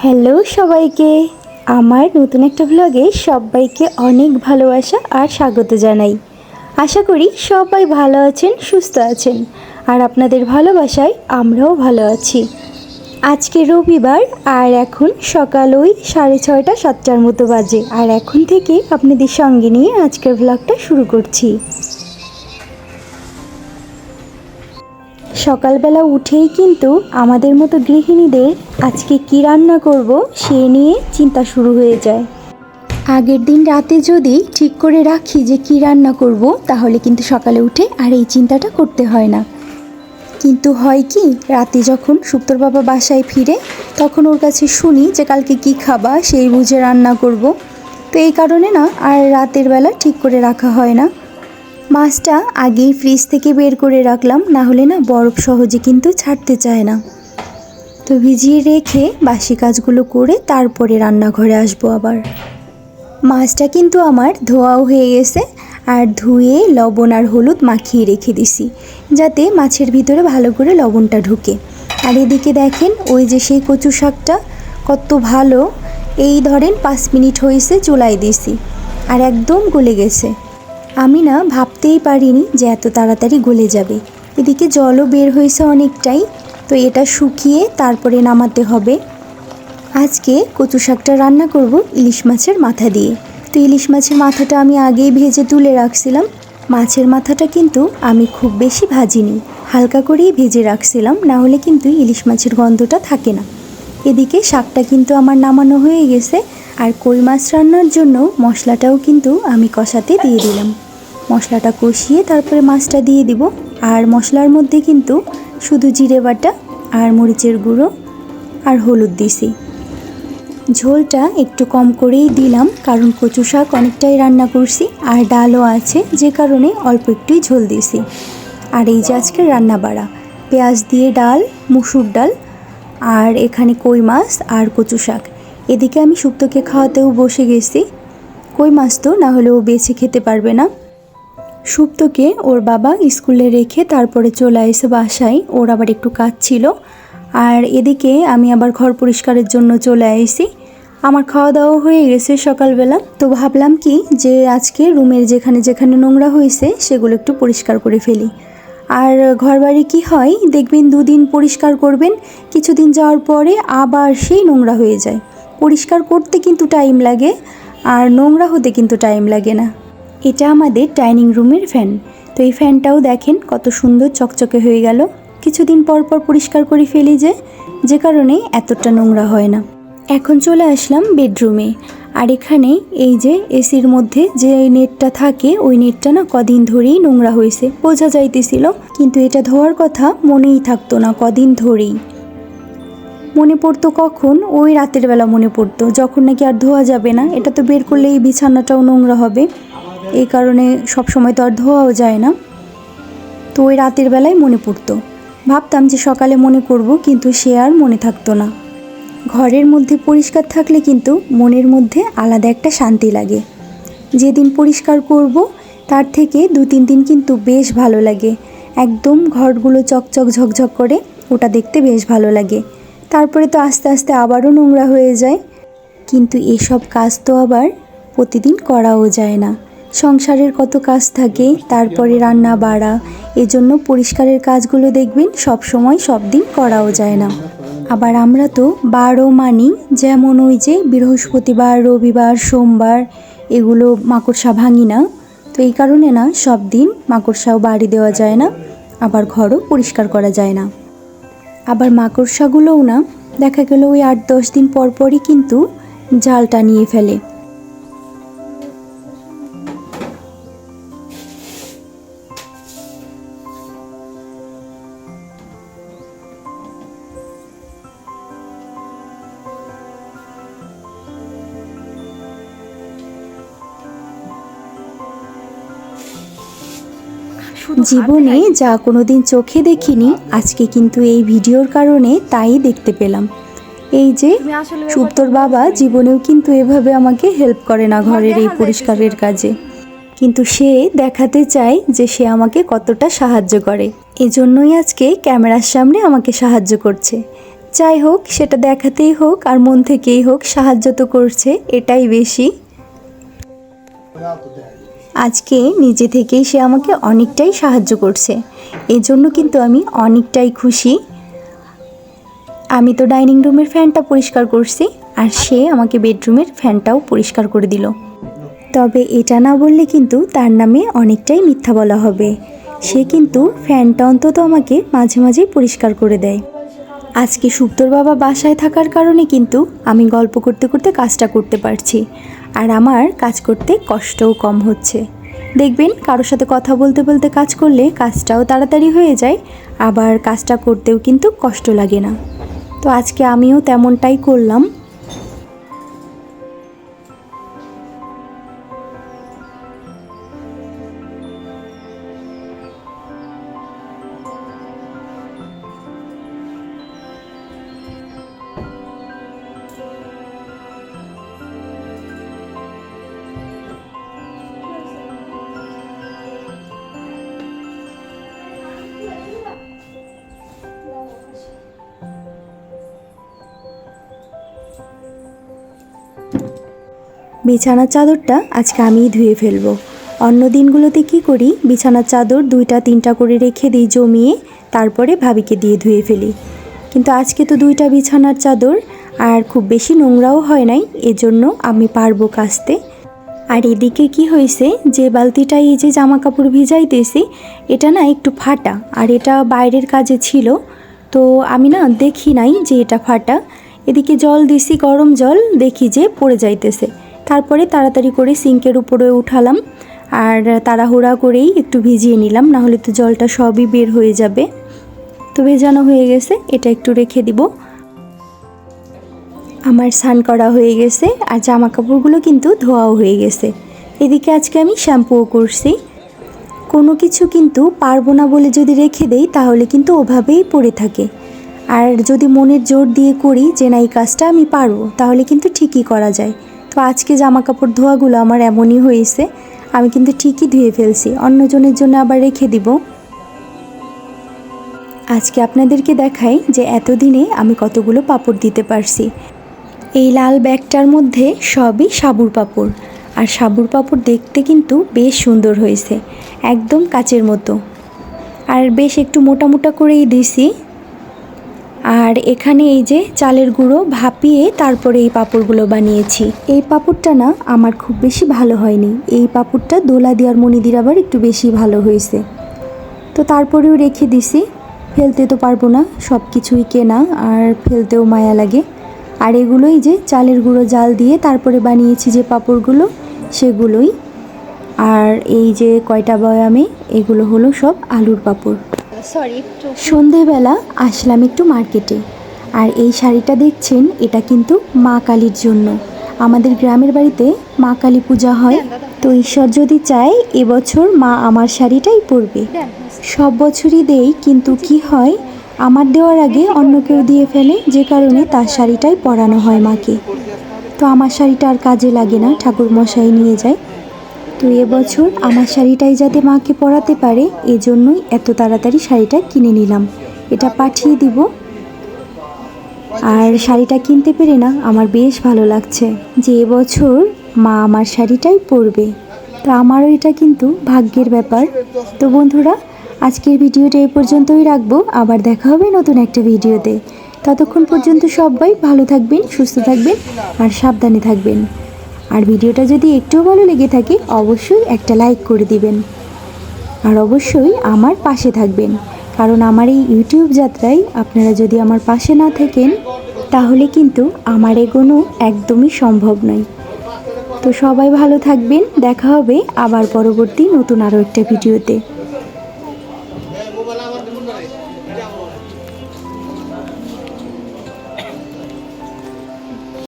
Hello সবাইকে, আমার নতুন একটা ব্লগে সবাইকে অনেক ভালোবাসা আর স্বাগত জানাই। আশা করি সবাই ভালো আছেন, সুস্থ আছেন, আর আপনাদের ভালোবাসায় আমরাও ভালো আছি। আজকে রবিবার, আর এখন সকাল ওই 6:30 7টার মতো বাজে, আর এখন থেকে আপনাদের সঙ্গে নিয়ে আজকের ব্লগটা শুরু করছি। সকালবেলা উঠেই কিন্তু আমাদের মতো গৃহিণীদের আজকে কি রান্না করব সে নিয়ে চিন্তা শুরু হয়ে যায়। আগের দিন রাতে যদি ঠিক করে রাখি যে কি রান্না করব, তাহলে কিন্তু সকালে উঠে আর এই চিন্তাটা করতে হয় না। কিন্তু হয় কি, রাতে যখন সুপ্তর বাবা বাসায় ফিরে, তখন ওর কাছে শুনি যে কালকে কি খাবা সেই বুঝে রান্না করব। তো এই কারণে না আর রাতের বেলা ঠিক করে রাখা হয় না। মাছটা আগেই ফ্রিজ থেকে বের করে রাখলাম, না হলে না বরফ সহজে কিন্তু ছাড়তে চায় না। তো ভিজিয়ে রেখে বাসি কাজগুলো করে তারপরে রান্নাঘরে আসবো আবার। মাছটা কিন্তু আমার ধোয়াও হয়ে গেছে, আর ধুয়ে লবণ আর হলুদ মাখিয়ে রেখে দিছি, যাতে মাছের ভিতরে ভালো করে লবণটা ঢুকে। আর এদিকে দেখেন, ওই যে সেই কচু শাকটা কত ভালো, এই ধরেন 5 মিনিট হয়েছে চুলায় দিছি, আর একদম গলে গেছে। আমি না ভাবতেই পারিনি যে এত তাড়াতাড়ি গলে যাবে। এদিকে জলও বের হয়েছে অনেকটাই, তো এটা শুকিয়ে তারপরে নামাতে হবে। আজকে কচু শাকটা রান্না করব ইলিশ মাছের মাথা দিয়ে। তো ইলিশ মাছের মাথাটা আমি আগেই ভেজে তুলে রাখছিলাম। মাছের মাথাটা কিন্তু আমি খুব বেশি ভাজিনি, হালকা করেই ভেজে রাখছিলাম, না হলে কিন্তু ইলিশ মাছের গন্ধটা থাকে না। এদিকে শাকটা কিন্তু আমার নামানো হয়ে গেছে, আর কই মাছ রান্নার জন্য মশলাটাও কিন্তু আমি কষাতে দিয়ে দিলাম। মশলাটা কষিয়ে তারপরে মাছটা দিয়ে দিব। আর মশলার মধ্যে কিন্তু শুধু জিরে বাটা আর মরিচের গুঁড়ো আর হলুদ দিছি। ঝোলটা একটু কম করেই দিলাম, কারণ কচু শাক অনেকটাই রান্না করছি আর ডালও আছে, যে কারণে অল্প একটুই ঝোল দিছি। আর এই যে আজকের রান্না বাড়া, পেঁয়াজ দিয়ে ডাল, মুসুর ডাল, আর এখানে কই মাছ আর কচু শাক। এদিকে আমি সুপ্তকে খাওয়াতেও বসে গেছি। কই মাছ তো না হলে ও বেছে খেতে পারবে না। সুপ্তকে ওর বাবা স্কুলে রেখে তারপরে চলে এসে বাসায়, ওর আবার একটু কাজ ছিল। আর এদিকে আমি আবার ঘর পরিষ্কারের জন্য চলে আসি। আমার খাওয়া দাওয়া হয়ে গেছে সকালবেলা, তো ভাবলাম কি যে আজকে রুমের যেখানে যেখানে নোংরা হয়েছে সেগুলো একটু পরিষ্কার করে ফেলি। আর ঘরবাড়ি কি হয় দেখবেন, 2 দিন পরিষ্কার করবেন, কিছুদিন যাওয়ার পরে আবার সেই নোংরা হয়ে যায়। পরিষ্কার করতে কিন্তু টাইম লাগে, আর নোংরা হতে কিন্তু টাইম লাগে না। এটা আমাদের ডাইনিং রুমের ফ্যান। তো এই ফ্যানটাও দেখেন কত সুন্দর চকচকে হয়ে গেল। কিছুদিন পর পর পরিষ্কার করে ফেলি, যে কারণে এতটা নোংরা হয় না। এখন চলে আসলাম বেডরুমে। আর এখানে এই যে এসির মধ্যে যে নেটটা থাকে, ওই নেটটা না কদিন ধরেই নোংরা হয়েছে, বোঝা যাইতেছিল, কিন্তু এটা ধোয়ার কথা মনেই থাকতো না। কদিন ধরেই মনে পড়তো কখন, ওই রাতের বেলা মনে পড়তো, যখন নাকি আর ধোয়া যাবে না, এটা তো বের করলে এই বিছানাটাও নোংরা হবে, এই কারণে সব সময় তো আর ধোয়াও যায় না। তো ওই রাতের বেলায় মনে পড়তো, ভাবতাম যে সকালে মনে করব, কিন্তু সে আর মনে থাকতো না। ঘরের মধ্যে পরিষ্কার থাকলে কিন্তু মনের মধ্যে আলাদা একটা শান্তি লাগে। যেদিন পরিষ্কার করব তার থেকে 2-3 দিন কিন্তু বেশ ভালো লাগে। একদম ঘরগুলো চকচক ঝকঝক করে, ওটা দেখতে বেশ ভালো লাগে। তারপরে তো আস্তে আস্তে আবারও নোংরা হয়ে যায়। কিন্তু এসব কাজ তো আবার প্রতিদিন করাও যায় না, সংসারের কত কাজ থাকে, তারপরে রান্না বাড়া, এজন্য পরিষ্কারের কাজগুলো দেখবেন সব সময় সব দিন করাও যায় না। আবার আমরা তো বারও মানি, যেমন ওই যে বৃহস্পতিবার, রবিবার, সোমবার, এগুলো মাকড়সা ভাঙি না। তো এই কারণে না সব দিন মাকড়সাও বাড়ি দেওয়া যায় না, আবার ঘরও পরিষ্কার করা যায় না। আবার মাকড়সাগুলোও না দেখা গেল ওই 8-10 দিন পর পরই কিন্তু জালটা নিয়ে ফেলে। জীবনে যা কোনোদিন চোখে দেখিনি, আজকে কিন্তু এই ভিডিওর কারণে তাই দেখতে পেলাম। এই যে সুপ্তর বাবা জীবনেও কিন্তু এভাবে আমাকে হেল্প করে না ঘরের এই পরিষ্কারের কাজে, কিন্তু সে দেখাতে চায় যে সে আমাকে কতটা সাহায্য করে। এজন্যই আজকে ক্যামেরার সামনে আমাকে সাহায্য করছে। যাই হোক, সেটা দেখাতেই হোক আর মন থেকেই হোক, সাহায্য তো করছে, এটাই বেশি। আজকে নিজে থেকেই সে আমাকে অনেকটাই সাহায্য করছে, এজন্য কিন্তু আমি অনেকটাই খুশি। আমি তো ডাইনিং রুমের ফ্যানটা পরিষ্কার করছি, আর সে আমাকে বেডরুমের ফ্যানটাও পরিষ্কার করে দিল। তবে এটা না বললে কিন্তু তার নামে অনেকটাই মিথ্যা বলা হবে। সে কিন্তু ফ্যানটা অন্তত আমাকে মাঝে মাঝেই পরিষ্কার করে দেয়। আজকে সুপ্তর বাবা বাসায় থাকার কারণে কিন্তু আমি গল্প করতে করতে কাজটা করতে পারছি, আর আমার কাজ করতে কষ্টও কম হচ্ছে। দেখবেন, কারোর সাথে কথা বলতে বলতে কাজ করলে কাজটাও তাড়াতাড়ি হয়ে যায়, আবার কাজটা করতেও কিন্তু কষ্ট লাগে না। তো আজকে আমিও তেমনটাই করলাম। বিছানার চাদরটা আজকে আমিই ধুয়ে ফেলবো। অন্য দিনগুলোতে কি করি, বিছানার চাদর 2টা 3টা করে রেখে দিই জমিয়ে, তারপরে ভাবিকে দিয়ে ধুয়ে ফেলি। কিন্তু আজকে তো 2টা বিছানার চাদর, আর খুব বেশি নোংরাও হয় নাই, এজন্য আমি পারবো কাচতে। আর এদিকে কি হয়েছে, যে বালতিটা এই যে জামা কাপড় ভিজাইতেছি, এটা না একটু ফাটা, আর এটা বাইরের কাজে ছিল, তো আমি না দেখি নাই যে এটা ফাটা। এদিকে জল দিছি, গরম জল, দেখি যে পড়ে যাইতেছে। তারপরে তাড়াতাড়ি করে সিঙ্কের উপরে উঠালাম, আর তাড়াহুড়া করেই একটু ভিজিয়ে নিলাম, নাহলে তো জলটা সবই বের হয়ে যাবে। তো ভেজানো হয়ে গেছে, এটা একটু রেখে দিব। আমার স্নান করা হয়ে গেছে, আর জামা কাপড়গুলো কিন্তু ধোয়াও হয়ে গেছে। এদিকে আজকে আমি শ্যাম্পুও করছি। কোনো কিছু কিন্তু পারবো না বলে যদি রেখে দেই, তাহলে কিন্তু ওভাবেই পড়ে থাকে। আর যদি মনের জোর দিয়ে করি যে না, এই কাজটা আমি পারবো, তাহলে কিন্তু ঠিকই করা যায়। তো আজকে জামা কাপড় ধোয়াগুলো আমার এমনই হয়েছে, আমি কিন্তু ঠিকই ধুয়ে ফেলছি, অন্যজনের জন্য আবার রেখে দিব। আজকে আপনাদেরকে দেখাই যে এতদিনে আমি কতগুলো পাপড় দিতে পারছি। এই লাল ব্যাগটার মধ্যে সবই সাবুর পাপড়, আর সাবুর পাপড় দেখতে কিন্তু বেশ সুন্দর হয়েছে, একদম কাচের মতো। আর বেশ একটু মোটা মোটা করেই দিছি। আর এখানে এই যে চালের গুঁড়ো ভাপিয়ে তারপরে এই পাপড়গুলো বানিয়েছি। এই পাপড়টা না আমার খুব বেশি ভালো হয়নি, এই পাপড়টা দোলা দিয়ার মনিদির আবার একটু বেশি ভালো হয়েছে। তো তারপরেও রেখে দিছি, ফেলতে তো পারবো না, সব কিছুই কেনা, আর ফেলতেও মায়া লাগে। আর এগুলোই যে চালের গুঁড়ো জাল দিয়ে তারপরে বানিয়েছি যে পাপড়গুলো, সেগুলোই। আর এই যে কয়টা বয়ামে, এগুলো হলো সব আলুর পাপড়। সন্ধেবেলা আসলাম একটু মার্কেটে, আর এই শাড়িটা দেখছেন, এটা কিন্তু মা কালীর জন্য। আমাদের গ্রামের বাড়িতে মা কালী পূজা হয়, তো ঈশ্বর যদি চায় এবছর মা আমার শাড়িটাই পরবে। সব বছরই দেই, কিন্তু কি হয়, আমার দেওয়ার আগে অন্য কেউ দিয়ে ফেলে, যে কারণে তার শাড়িটাই পরানো হয় মাকে। তো আমার শাড়িটা আর কাজে লাগে না, ঠাকুর মশাই নিয়ে যায়। তো এবছর আমার শাড়িটাই যাতে মাকে পরাতে পারে, এজন্যই এত তাড়াতাড়ি শাড়িটা কিনে নিলাম। এটা পাঠিয়ে দিব। আর শাড়িটা কিনতে পেরে না আমার বেশ ভালো লাগছে যে এবছর মা আমার শাড়িটাই পরবে। তো আমারও এটা কিন্তু ভাগ্যের ব্যাপার। তো বন্ধুরা, আজকের ভিডিওটা এই পর্যন্তই রাখবো, আবার দেখা হবে নতুন একটা ভিডিওতে। ততক্ষণ পর্যন্ত সবাই ভালো থাকবেন, সুস্থ থাকবেন, আর সাবধানে থাকবেন। আর ভিডিওটা যদি একটুও ভালো লেগে থাকে, অবশ্যই একটা লাইক করে দিবেন, আর অবশ্যই আমার পাশে থাকবেন, কারণ আমার এই ইউটিউব যাত্রায় আপনারা যদি আমার পাশে না থাকেন, তাহলে কিন্তু আমার এগোনো একদমই সম্ভব নয়। তো সবাই ভালো থাকবেন, দেখা হবে আবার পরবর্তী নতুন আরও একটা ভিডিওতে।